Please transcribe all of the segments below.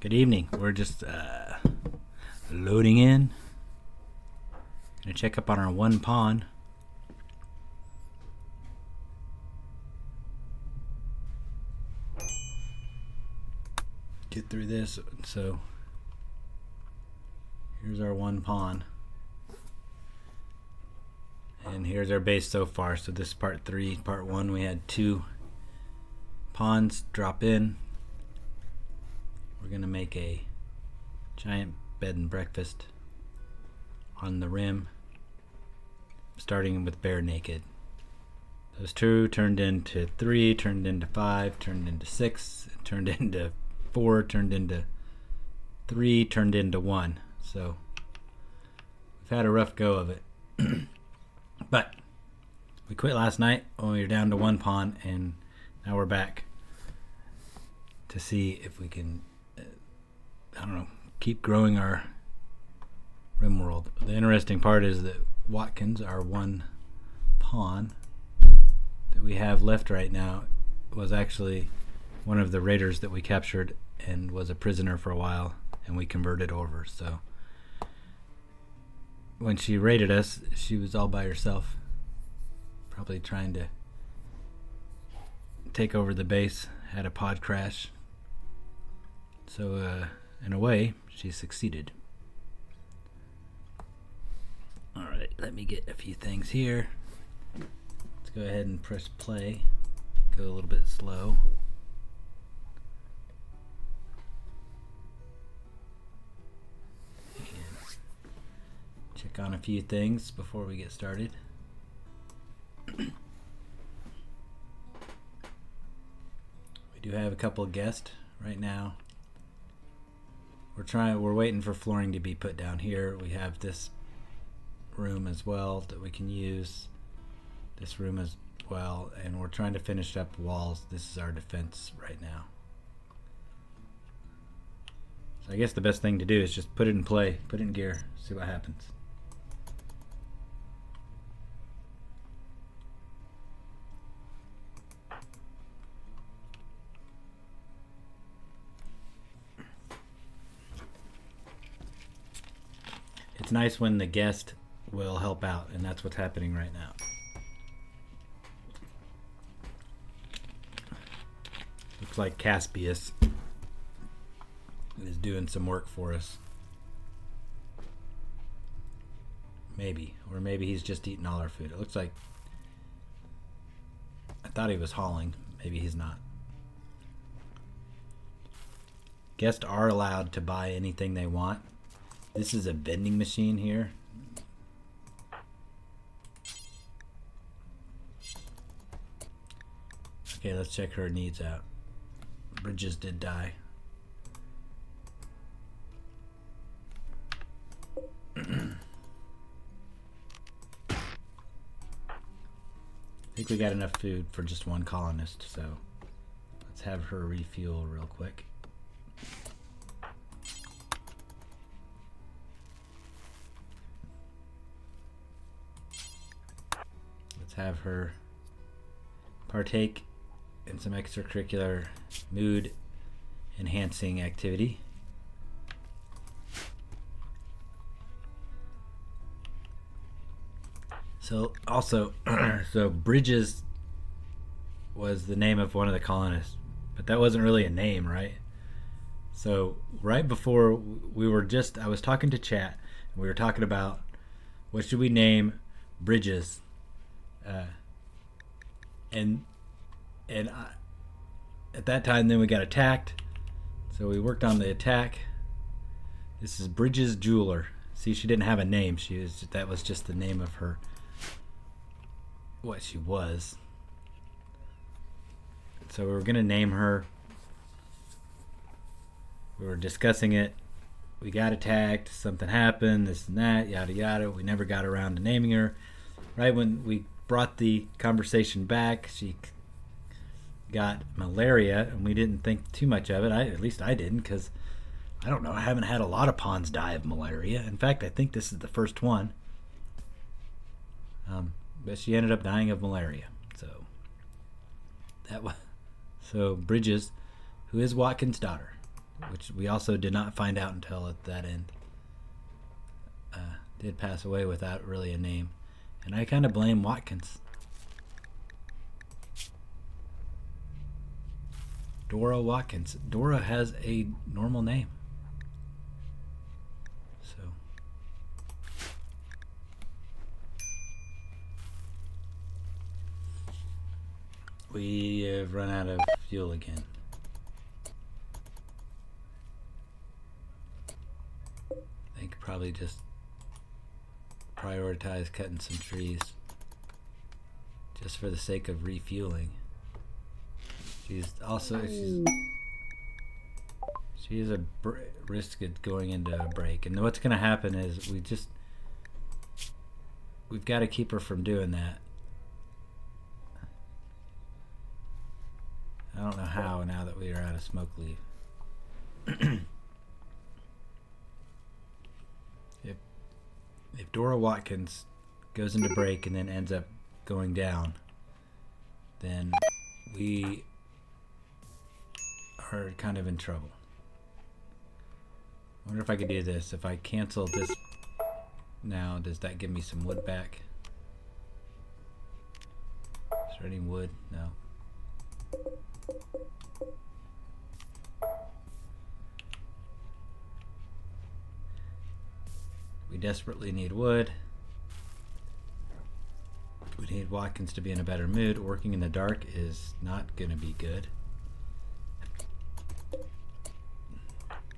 Good evening. We're just loading in. Gonna check up on our one pawn. Get through this. So here's our one pawn. And here's our base so far. So this is part 3. Part 1 we had 2 pawns drop in. We're gonna make a giant bed and breakfast on the rim, starting with bare naked. Those 2 turned into 3, turned into 5, turned into 6, turned into 4, turned into 3, turned into 1. So we've had a rough go of it. But we quit last night when we were down to 1 pawn, and now we're back to see if we can I don't know, keep growing our RimWorld. The interesting part is that Watkins, our 1 pawn that we have left right now, was actually one of the raiders that we captured and was a prisoner for a while, and we converted over. So when she raided us, she was all by herself, probably trying to take over the base, had a pod crash. So in a way, she succeeded. Alright, let me get a few things here. Let's go ahead and press play. Go a little bit slow. And check on a few things before we get started. We do have a couple of guests right now. We're waiting for flooring to be put down here. We have this room as well that we can use. This room as well, and we're trying to finish up walls. This is our defense right now. So I guess the best thing to do is just put it in play, put it in gear, see what happens. It's nice when the guest will help out, and that's what's happening right now. Looks like Caspius is doing some work for us. Maybe. Or maybe he's just eating all our food. It looks like... I thought he was hauling. Maybe he's not. Guests are allowed to buy anything they want. This is a vending machine here. Okay, let's check her needs out. Bridges did die. I think we got enough food for just 1 colonist, so let's have her refuel real quick. Have her partake in some extracurricular mood enhancing activity. So also so Bridges was the name of one of the colonists, but that wasn't really a name, right? So right before we were just I was talking to chat, and we were talking about what should we name Bridges. At that time, then we got attacked, so we worked on the attack. This is Bridges Jeweler. See, she didn't have a name. That was just the name of her, what she was. So we were gonna name her. We were discussing it. We got attacked. Something happened. This and that. Yada yada. We never got around to naming her. Right when we brought the conversation back, she got malaria, and we didn't think too much of it. At least I didn't, because I don't know, I haven't had a lot of pawns die of malaria. In fact, I think this is the first one. But she ended up dying of malaria. So Bridges, who is Watkins' daughter, which we also did not find out until at that end. Did pass away without really a name. And I kind of blame Watkins. Dora Watkins. Dora has a normal name. So we have run out of fuel again. I think probably just prioritize cutting some trees just for the sake of refueling. She is a risk of going into a break, and what's going to happen is we've got to keep her from doing that. I don't know how now that we are out of smoke leave. If Dora Watkins goes into break and then ends up going down, then we are kind of in trouble. I wonder if I could do this. If I cancel this now, does that give me some wood back? Is there any wood? No. We desperately need wood. We need Watkins to be in a better mood. Working in the dark is not going to be good.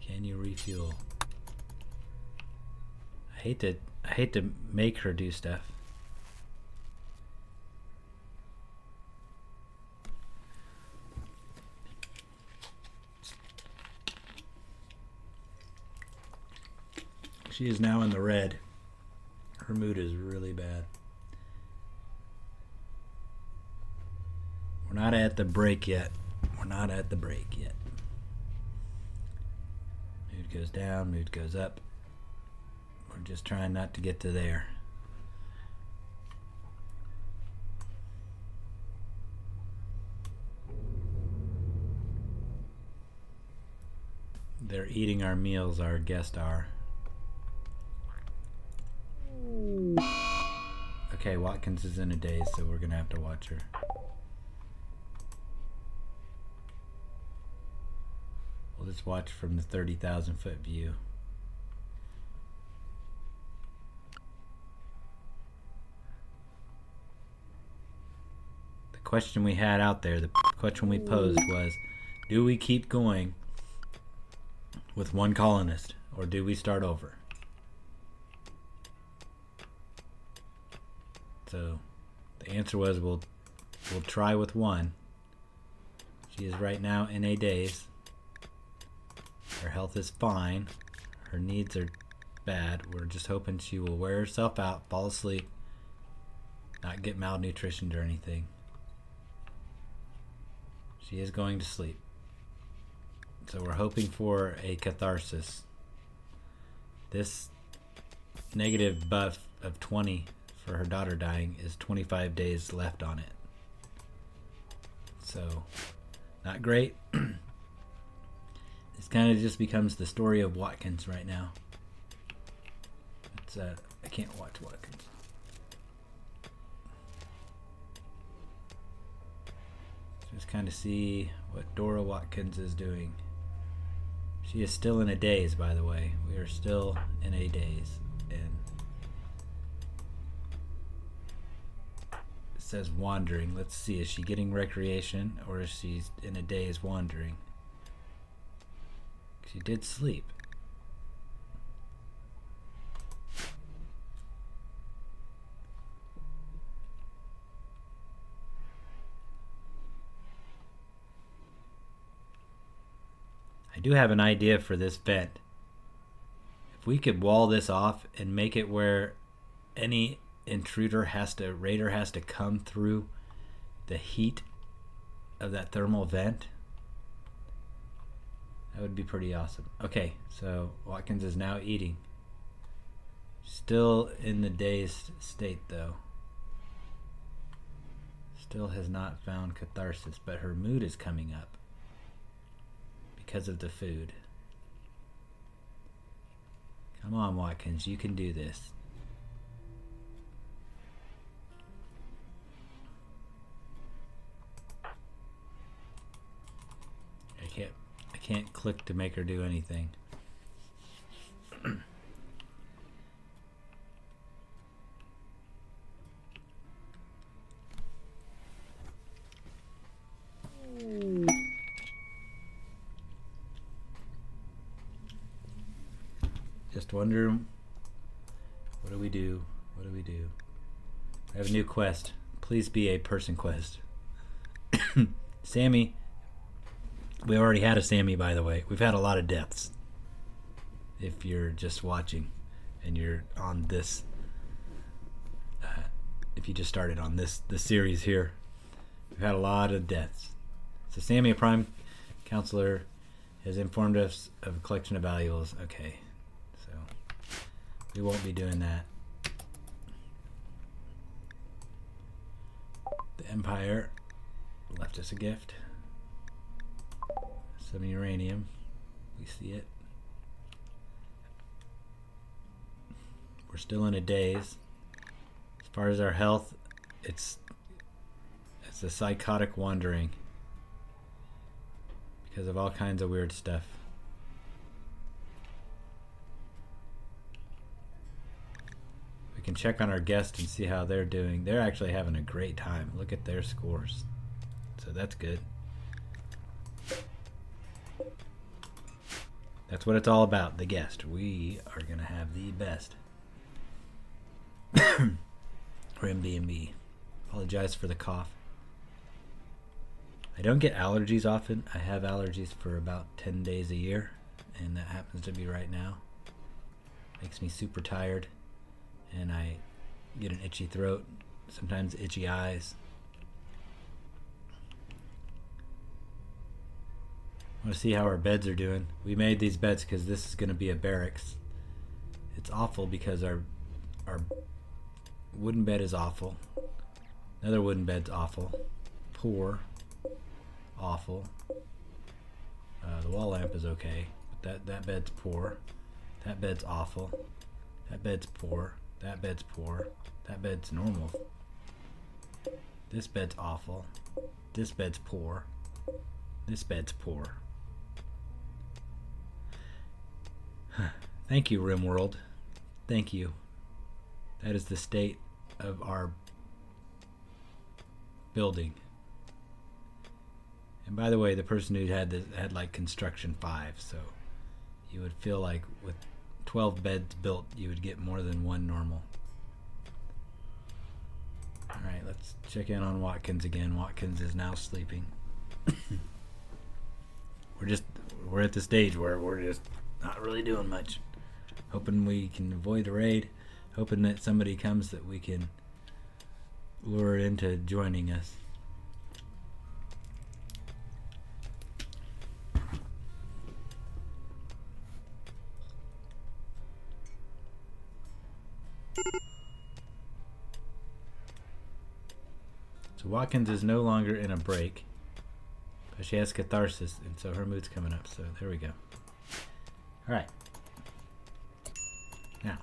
Can you refuel? I hate to make her do stuff. She is now in the red. Her mood is really bad. We're not at the break yet. We're not at the break yet. Mood goes down, mood goes up. We're just trying not to get to there. They're eating our meals, our guests are. Okay, Watkins is in a daze, so we're gonna have to watch her. We'll just watch from the 30,000 foot view. The question we had out there, the question we posed was, do we keep going with one colonist, or do we start over? So the answer was we'll try with one. She is right now in a daze. Her health is fine. Her needs are bad. We're just hoping she will wear herself out, fall asleep, not get malnutritioned or anything. She is going to sleep. So we're hoping for a catharsis. This negative buff of 20 for her daughter dying is 25 days left on it. So, not great. This kind of just becomes the story of Watkins right now. It's I can't watch Watkins. Just kind of see what Dora Watkins is doing. She is still in a daze, by the way. We are still in a daze. And it says wandering. Let's see, is she getting recreation or is she in a daze wandering? She did sleep. I do have an idea for this vent. If we could wall this off and make it where any raider has to come through the heat of that thermal vent, that would be pretty awesome. Okay, so Watkins is now eating. Still in the dazed state though. Still has not found catharsis, but her mood is coming up because of the food. Come on, Watkins, you can do this. I can't click to make her do anything. Just wondering, what do we do? What do we do? I have a new quest. Please be a person quest. Sammy. We already had a Sammy, by the way. We've had a lot of deaths. If you're just watching and you're on this, if you just started on this series here, we've had a lot of deaths. So Sammy, a prime counselor, has informed us of a collection of valuables. Okay, so we won't be doing that. The Empire left us a gift. Some uranium. We see it. We're still in a daze. As far as our health, it's a psychotic wandering because of all kinds of weird stuff. We can check on our guests and see how they're doing. They're actually having a great time. Look at their scores. So that's good. That's what it's all about, the guest. We are going to have the best. Rim BNB. Apologize for the cough. I don't get allergies often. I have allergies for about 10 days a year, and that happens to be right now. Makes me super tired, and I get an itchy throat, sometimes itchy eyes. I want to see how our beds are doing. We made these beds because this is going to be a barracks. It's awful because our wooden bed is awful. Another wooden bed's awful. Poor. Awful. The wall lamp is okay, but that bed's poor. That bed's awful. That bed's poor. That bed's poor. That bed's normal. This bed's awful. This bed's poor. This bed's poor. Thank you, RimWorld. Thank you. That is the state of our building. And by the way, the person who had this had like construction 5, so you would feel like with 12 beds built, you would get more than one normal. All right, let's check in on Watkins again. Watkins is now sleeping. We're at the stage where we're just not really doing much. Hoping we can avoid a raid. Hoping that somebody comes that we can lure into joining us. So Watkins is no longer in a break. But she has catharsis, and so her mood's coming up. So there we go. Alright. Now.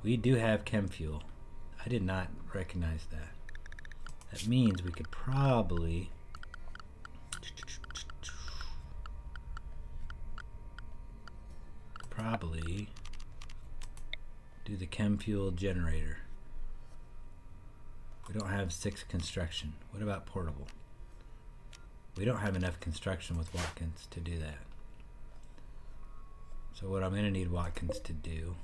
We do have chem fuel. I did not recognize that. That means we could probably do the chem fuel generator. We don't have 6 construction. What about portable? We don't have enough construction with Watkins to do that. So what I'm going to need Watkins to do,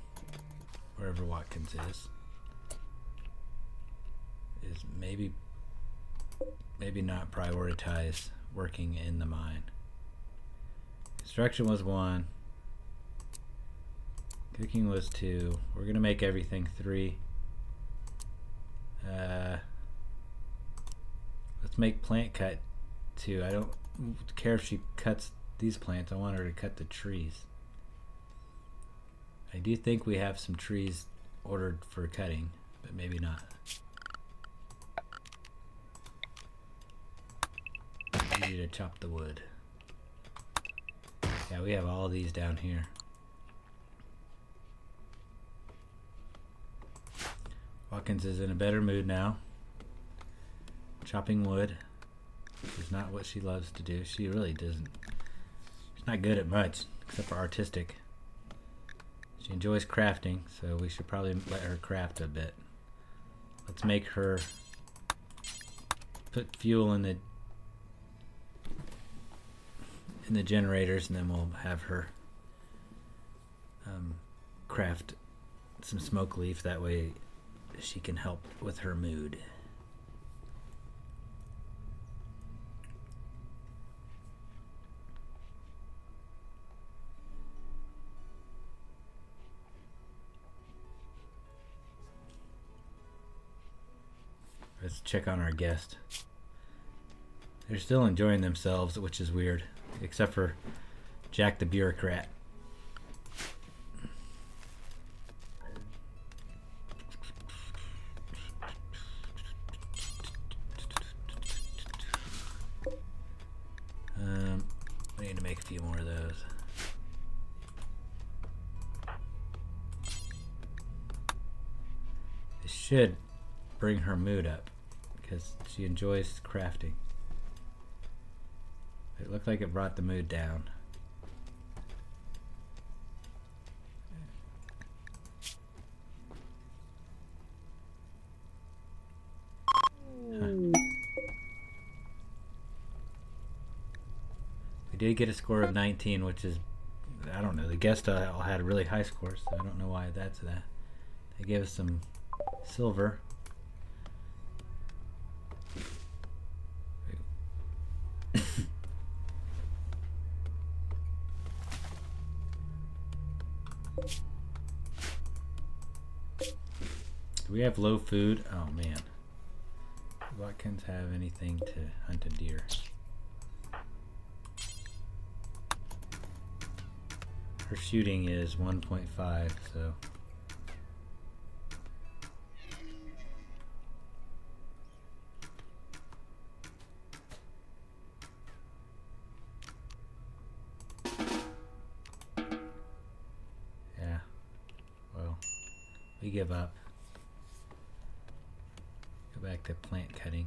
wherever Watkins is maybe not prioritize working in the mine. Construction was 1. Cooking was 2. We're going to make everything 3. Let's make plant cut 2. I don't care if she cuts these plants. I want her to cut the trees. I do think we have some trees ordered for cutting, but maybe not. I need to chop the wood. Yeah, we have all these down here. Watkins is in a better mood now. Chopping wood is not what she loves to do. She really doesn't. She's not good at much except for artistic. She enjoys crafting, so we should probably let her craft a bit. Let's make her put fuel in the generators, and then we'll have her craft some smoke leaf. That way she can help with her mood. Let's check on our guest. They're still enjoying themselves, which is weird, except for Jack the bureaucrat. We need to make a few more of those. This should bring her mood up because she enjoys crafting. It looked like it brought the mood down. We did get a score of 19, which is, I don't know, the guest all had a really high score, so I don't know why that's that. They gave us some silver. Do we have low food? Oh man. Do Watkins have anything to hunt a deer? Her shooting is 1.5, so. Yeah. Well, we give up. Go back to plant cutting.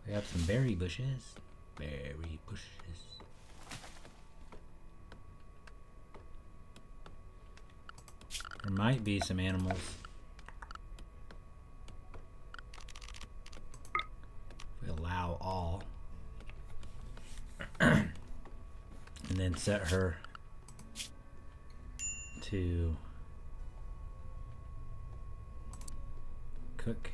We have some berry bushes. Berry bushes. There might be some animals. If we allow all. And then set her to cook.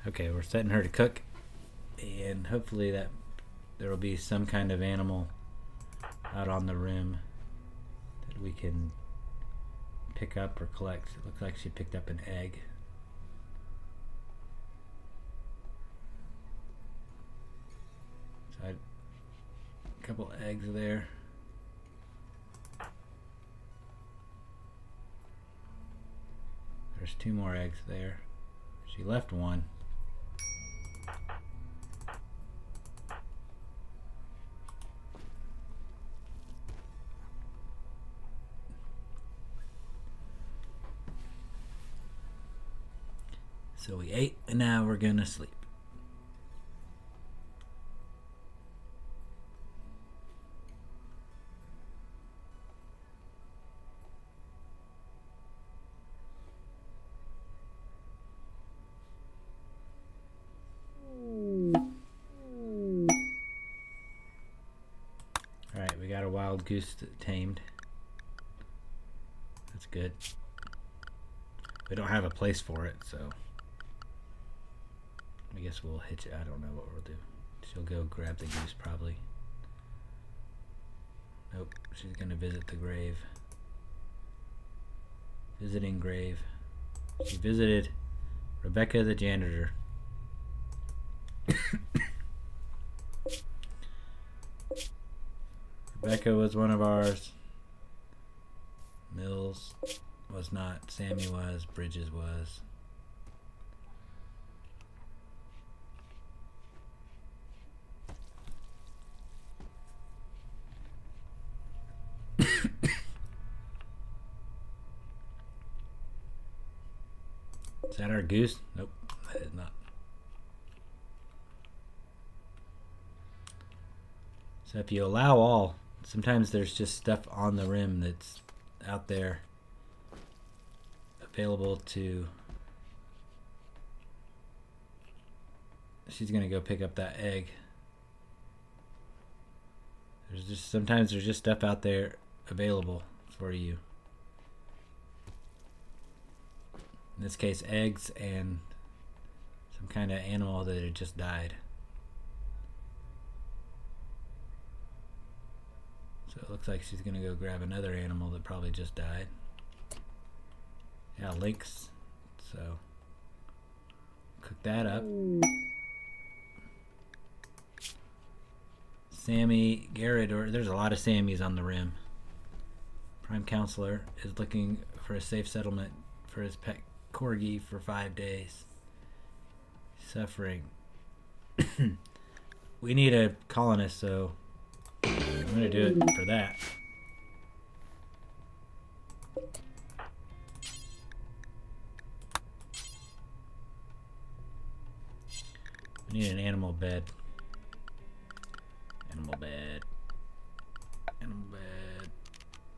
Okay, we're setting her to cook, and hopefully that there will be some kind of animal out on the rim that we can pick up or collect. It looks like she picked up an egg. So a couple eggs there. There's 2 more eggs there. She left one. So we ate, and now we're gonna sleep. Alright, we got a wild goose tamed. That's good. We don't have a place for it, so I guess we'll hitch it. I don't know what we'll do. She'll go grab the goose probably. Nope, she's gonna visit the grave. Visiting grave. She visited Rebecca the janitor. Rebecca was one of ours. Mills was not. Sammy was. Bridges was. Is that our goose? Nope, that is not. So if you allow all, sometimes there's just stuff on the rim that's out there available to. She's gonna go pick up that egg. There's just sometimes there's just stuff out there available for you. In this case, eggs and some kind of animal that had just died. So it looks like she's gonna go grab another animal that probably just died. Yeah, lynx. So cook that up. Sammy, Garrett, or there's a lot of Sammys on the rim. Prime Counselor is looking for a safe settlement for his pet corgi for 5 days. Suffering. We need a colonist, so I'm gonna do it for that. We need an animal bed. Animal bed. Animal bed.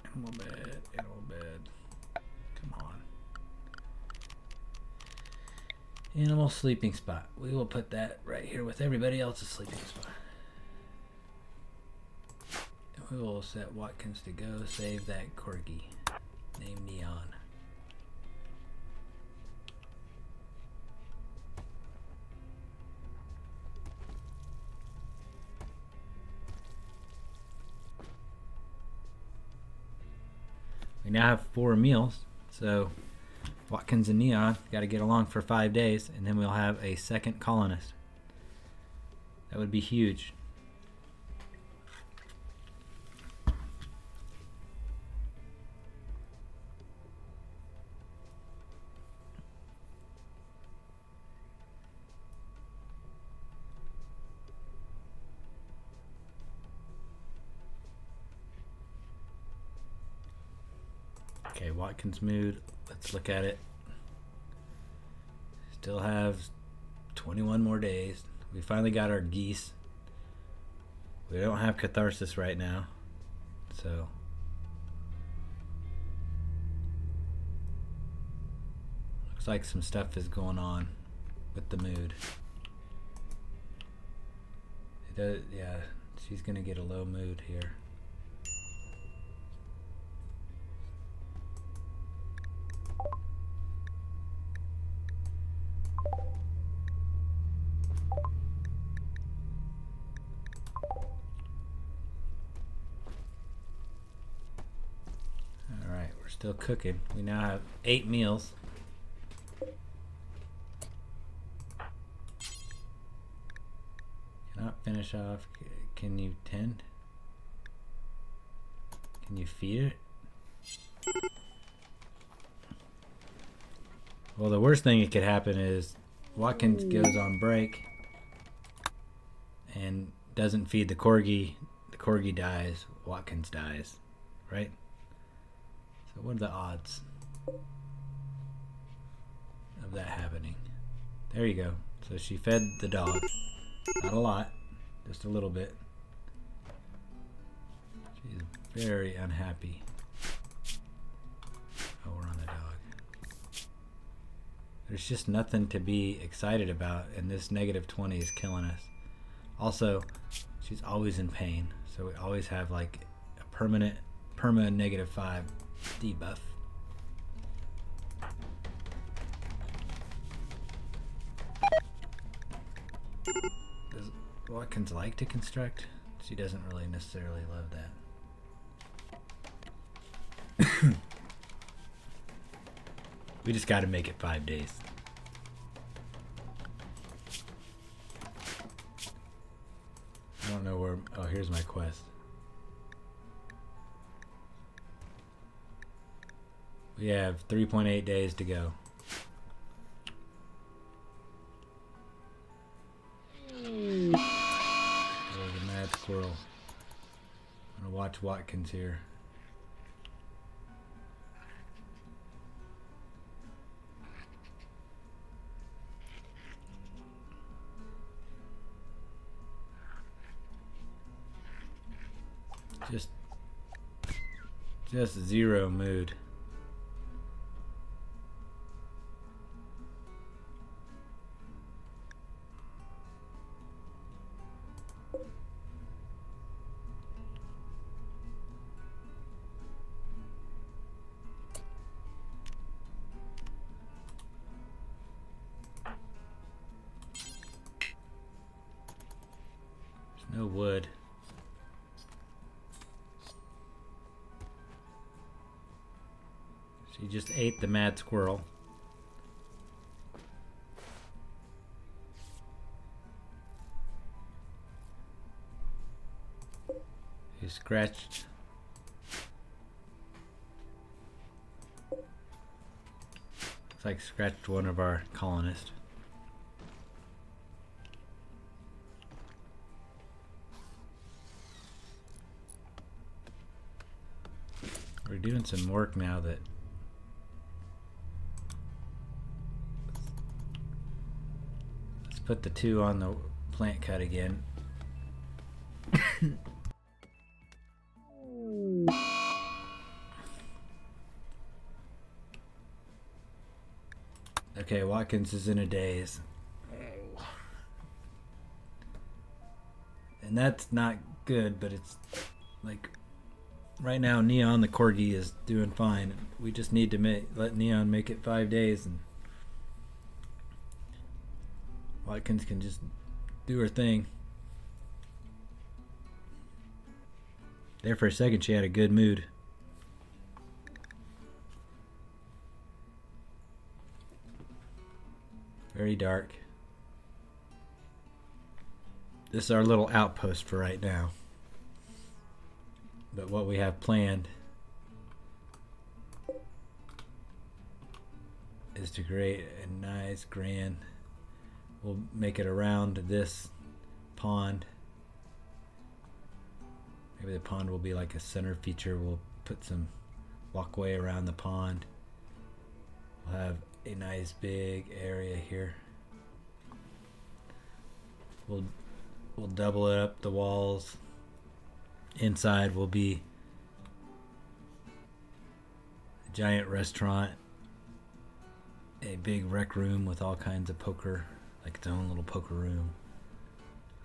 Animal bed. Animal bed. Come on. Animal sleeping spot. We will put that right here with everybody else's sleeping spot. And we will set Watkins to go save that corgi named Neon. We now have 4 meals, so Watkins and Neon got to get along for 5 days, and then we'll have a second colonist. That would be huge. Okay, Watkins mood. Let's look at it. Still have 21 more days. We finally got our geese. We don't have catharsis right now, so looks like some stuff is going on with the mood. It does, yeah, she's gonna get a low mood here. Still cooking. We now have 8 meals. Cannot finish off. Can you tend? Can you feed it? Well, the worst thing that could happen is Watkins goes on break and doesn't feed the corgi. The corgi dies. Watkins dies. Right? So what are the odds of that happening? There you go. So she fed the dog. Not a lot, just a little bit. She's very unhappy. Oh, we're on the dog. There's just nothing to be excited about, and this -20 is killing us. Also, she's always in pain, so we always have like a perma -5 debuff. Does Watkins like to construct? She doesn't really necessarily love that. We just got to make it 5 days. I don't know where. Oh, here's my quest. We have 3.8 days to go. There's a mad squirrel. I'm gonna watch Watkins here. Just zero mood. There's no wood. She just ate the mad squirrel. He scratched. Looks like scratched one of our colonists. We're doing some work now that put the 2 on the plant cut again. Okay, Watkins is in a daze. And that's not good, but it's like right now Neon the corgi is doing fine. We just need to let Neon make it 5 days and Watkins can just do her thing. There for a second she had a good mood. Very dark. This is our little outpost for right now. But what we have planned is to create a nice grand. We'll make it around this pond. Maybe the pond will be like a center feature. We'll put some walkway around the pond. We'll have a nice big area here. We'll double it up the walls. Inside will be a giant restaurant, a big rec room with all kinds of poker, like its own little poker room.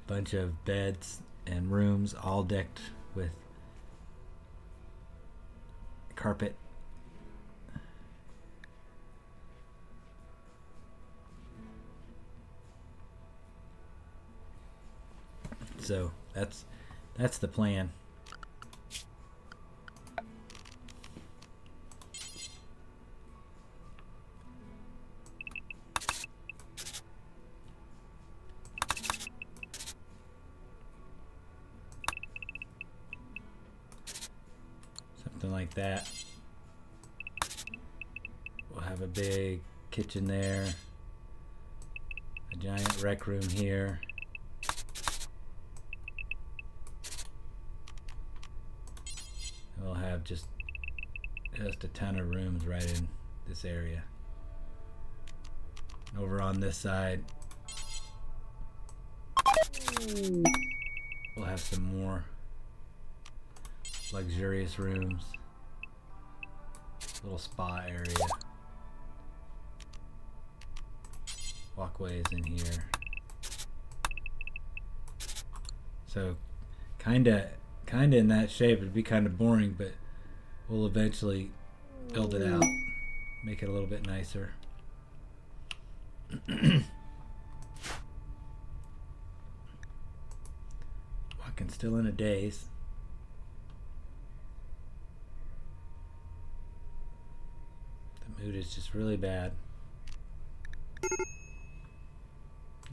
Bunch of beds and rooms all decked with carpet. So that's the plan. Something like that. We'll have a big kitchen there, a giant rec room here. We'll have just a ton of rooms right in this area. Over on this side, we'll have some more luxurious rooms. Little spa area. Walkways in here. So kinda in that shape. It'd be kind of boring, but we'll eventually build it out, make it a little bit nicer. Walking still in a daze. The mood is just really bad.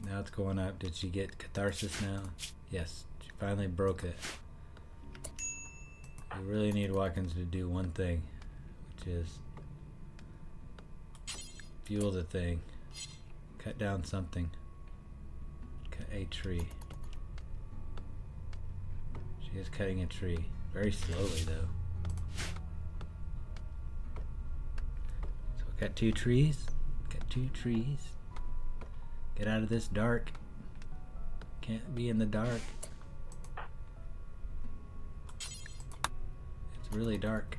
Now it's going up. Did she get catharsis now? Yes, she finally broke it. We really need Watkins to do one thing, which is fuel the thing. Cut down something. Cut a tree. She is cutting a tree. Very slowly though. So we got 2 trees. Got 2 trees. Get out of this dark. Can't be in the dark. It's really dark.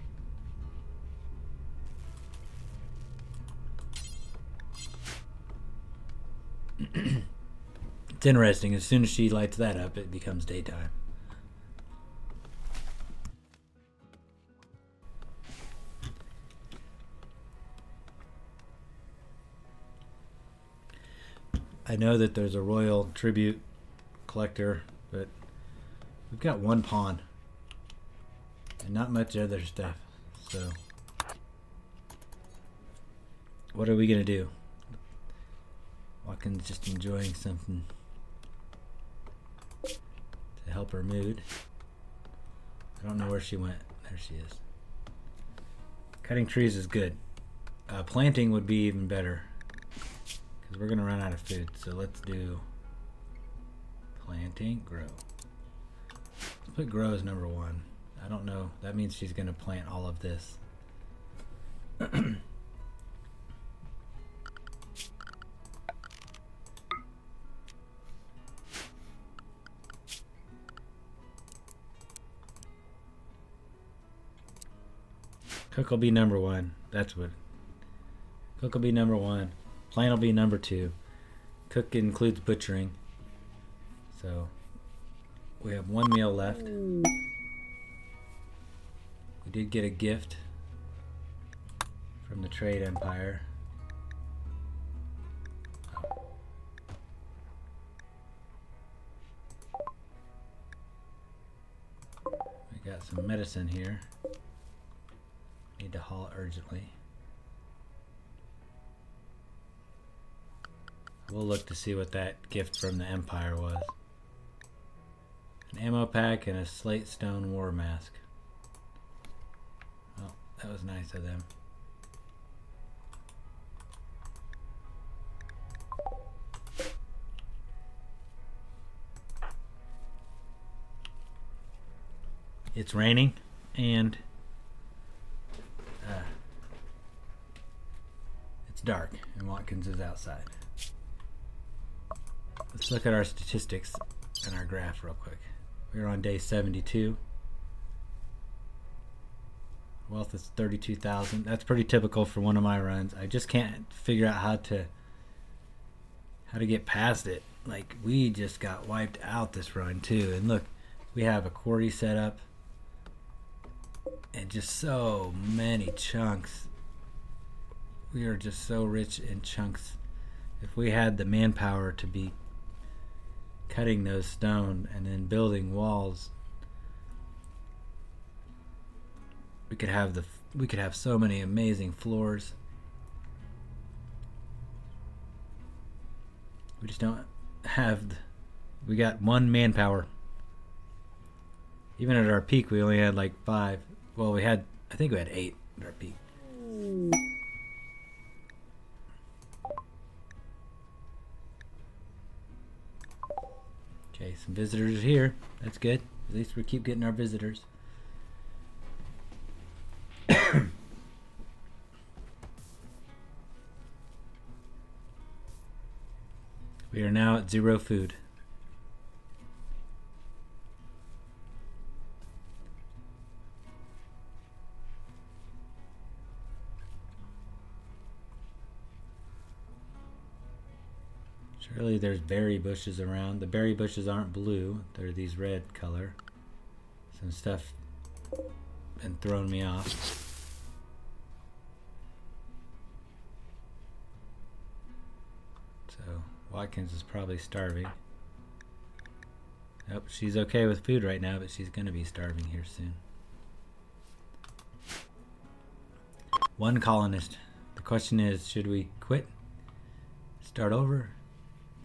It's interesting. As soon as she lights that up, it becomes daytime. I know that there's a royal tribute collector, but we've got 1 pawn and not much other stuff. So what are we gonna do? Watkins just enjoying something to help her mood. I don't know where she went. There she is. Cutting trees is good. Planting would be even better because we're gonna run out of food. So let's do planting, grow. Let's put grow as number 1. I don't know. That means she's gonna plant all of this. Cook will be number 1. That's what. Cook will be number 1. Plant will be number 2. Cook includes butchering. So we have 1 meal left. We did get a gift from the Trade Empire. We got some medicine here. Need to haul urgently. We'll look to see what that gift from the Empire was. An ammo pack and a slate stone war mask. Well, that was nice of them. It's raining and it's dark and Watkins is outside. Let's look at our statistics and our graph real quick. We're on day 72. Wealth is 32,000. That's pretty typical for one of my runs. I just can't figure out how to get past it. Like, we just got wiped out this run too. And look, we have a quarry set up and just so many chunks. We are just so rich in chunks. If we had the manpower to be cutting those stone and then building walls, we could have so many amazing floors. We just don't have we got 1 manpower. Even at our peak we only had like 5. Well, I think we had 8 at our peak. Okay, some visitors here. That's good. At least we keep getting our visitors. We are now at 0 food. Surely there's berry bushes around. The berry bushes aren't blue. They're these red color. Some stuff been throwing me off. So Watkins is probably starving. Nope, she's okay with food right now, but she's going to be starving here soon. 1 colonist. The question is, should we quit? Start over?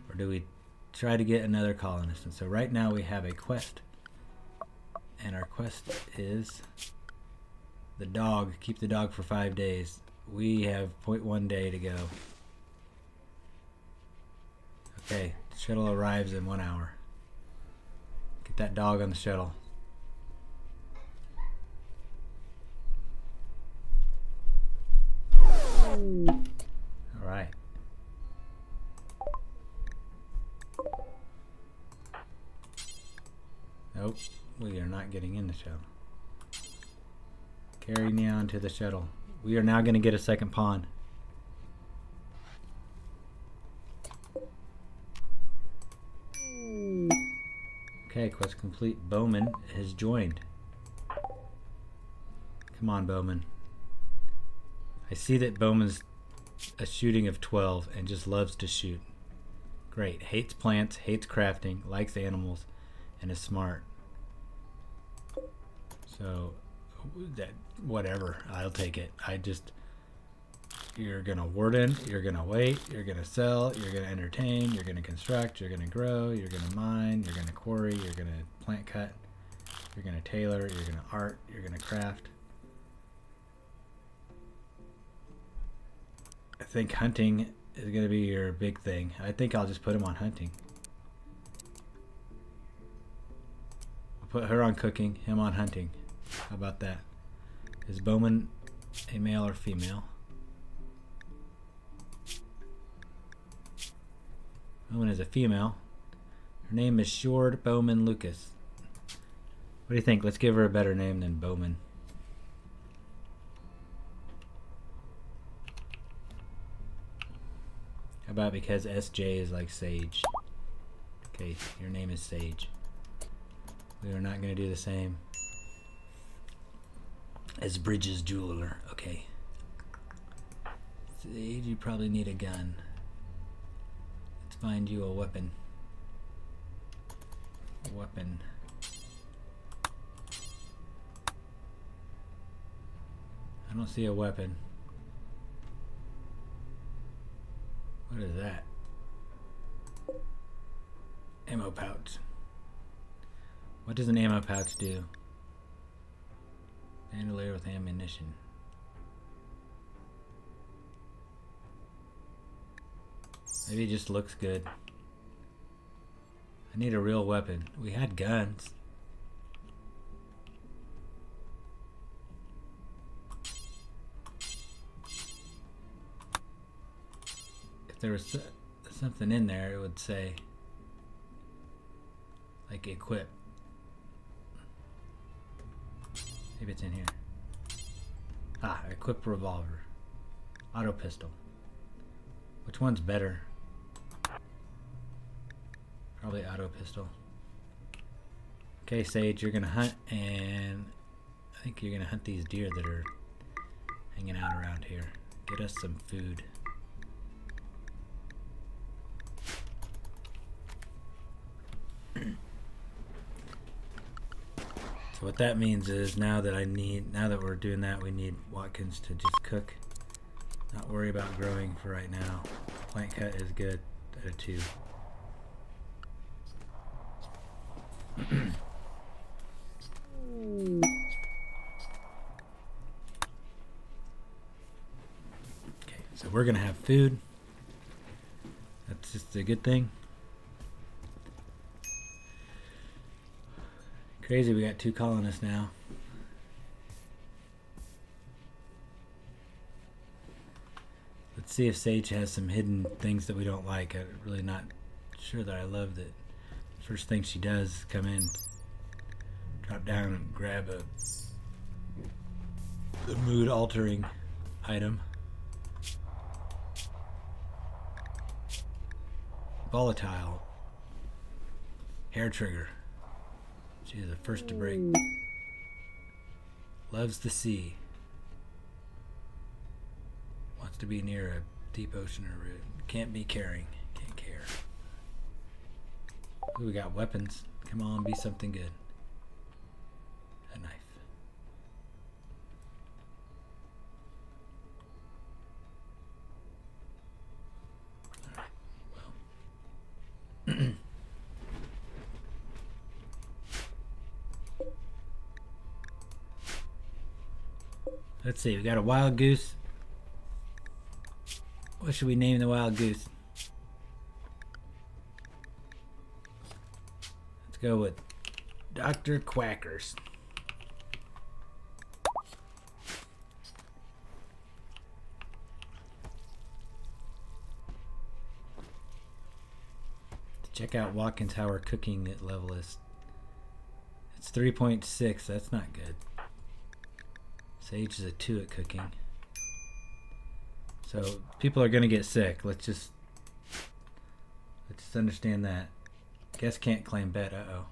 Or do we try to get another colonist? And so right now we have a quest. And our quest is the dog. Keep the dog for 5 days. We have 0.1 day to go. Okay, shuttle arrives in 1 hour. Get that dog on the shuttle. Alright. Nope, we are not getting in the shuttle. Carry me on to the shuttle. We are now going to get a second pawn. Okay, quest complete. Bowman has joined. Come on, Bowman. I see that Bowman's a shooting of 12 and just loves to shoot. Great. Hates plants, hates crafting, likes animals, and is smart. So, that whatever. I'll take it. You're gonna warden, you're gonna wait, you're gonna sell, you're gonna entertain, you're gonna construct, you're gonna grow, you're gonna mine, you're gonna quarry, you're gonna plant cut, you're gonna tailor, you're gonna art, you're gonna craft. I think hunting is gonna be your big thing. I think I'll just put him on hunting. I'll put her on cooking, him on hunting. How about that? Is Bowman a male or female? Bowman is a female. Her name is Shord Bowman Lucas. What do you think? Let's give her a better name than Bowman. How about because SJ is like Sage? Okay, your name is Sage. We are not going to do the same as Bridges Jeweler. Okay. Sage, you probably need a gun. Let's find you a weapon. Weapon. I don't see a weapon. What is that? Ammo pouch. What does an ammo pouch do? Bandolier with ammunition. Maybe it just looks good. I need a real weapon. We had guns. If there was something in there, it would say like equip. Maybe it's in here. Ah, equip revolver. Auto pistol. Which one's better? Probably auto pistol. Okay, Sage, you're gonna hunt, and I think you're gonna hunt these deer that are hanging out around here. Get us some food. So what that means is now that we're doing that, we need Watkins to just cook. Not worry about growing for right now. Plant cut is good at a 2. Okay, so we're gonna have food. That's just a good thing. Crazy, we got 2 colonists now. Let's see if Sage has some hidden things that we don't like. I'm really not sure that I love that. First thing she does is come in, drop down and grab a mood altering item. Volatile. Hair trigger. She's the first to break. Loves the sea. Wants to be near a deep ocean or root. Can't be caring. Can't care. Ooh, we got weapons. Come on, be something good. A knife. Alright, well. Let's see, we got a wild goose. What should we name the wild goose? go with Dr. Quackers. Check out Watkins how our cooking level is. It's 3.6. That's not good. Sage is a 2 at cooking. So people are gonna get sick. Let's just understand that. Guest can't claim bed. Uh-oh.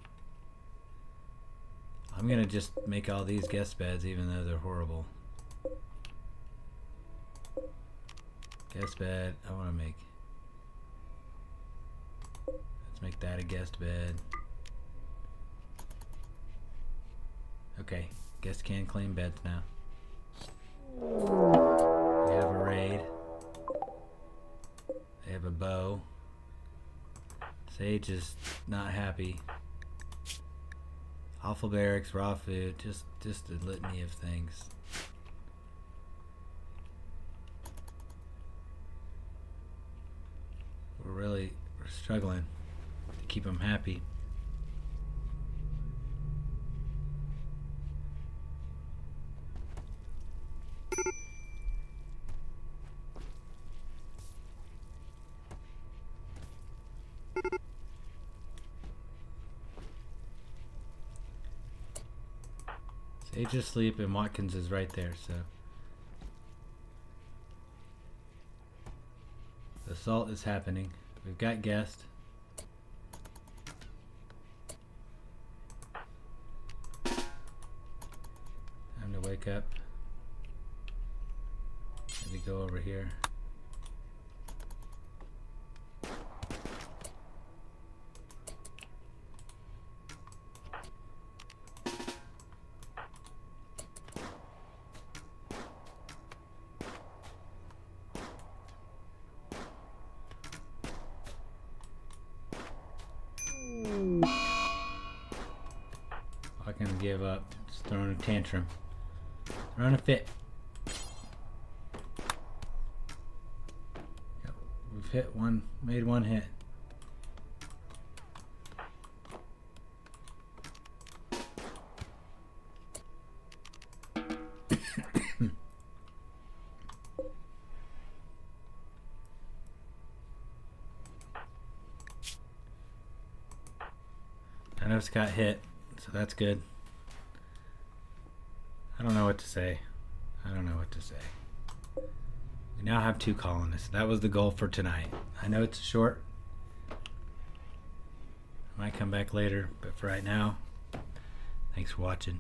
I'm gonna just make all these guest beds even though they're horrible. Guest bed. I wanna make. Let's make that a guest bed. Okay, guests can claim beds now. We have a raid. They have a bow. Sage is not happy. Awful barracks, raw food, just a litany of things. We're struggling to keep them happy. Sage is asleep and Watkins is right there, so the assault is happening. We've got guest. Time to wake up. Maybe go over here. I can give up. Just throwing a tantrum. Throwing a fit. Yep, we've hit one, made one hit. I know it's got hit, so that's good. I don't know what to say. I don't know what to say. We now have 2 colonists. That was the goal for tonight. I know it's short. I might come back later, but for right now, thanks for watching.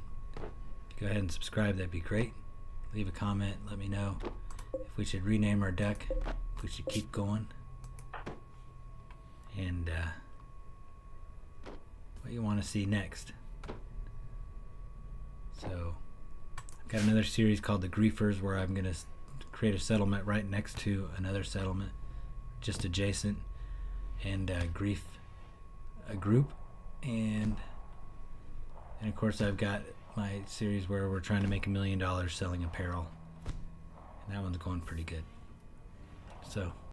Go ahead and subscribe, that'd be great. Leave a comment, let me know if we should rename our deck, if we should keep going, and what you want to see next. So I've got another series called The Griefers where I'm going to create a settlement right next to another settlement just adjacent, and grief a group, and of course I've got my series where we're trying to make $1 million selling apparel, and that one's going pretty good. So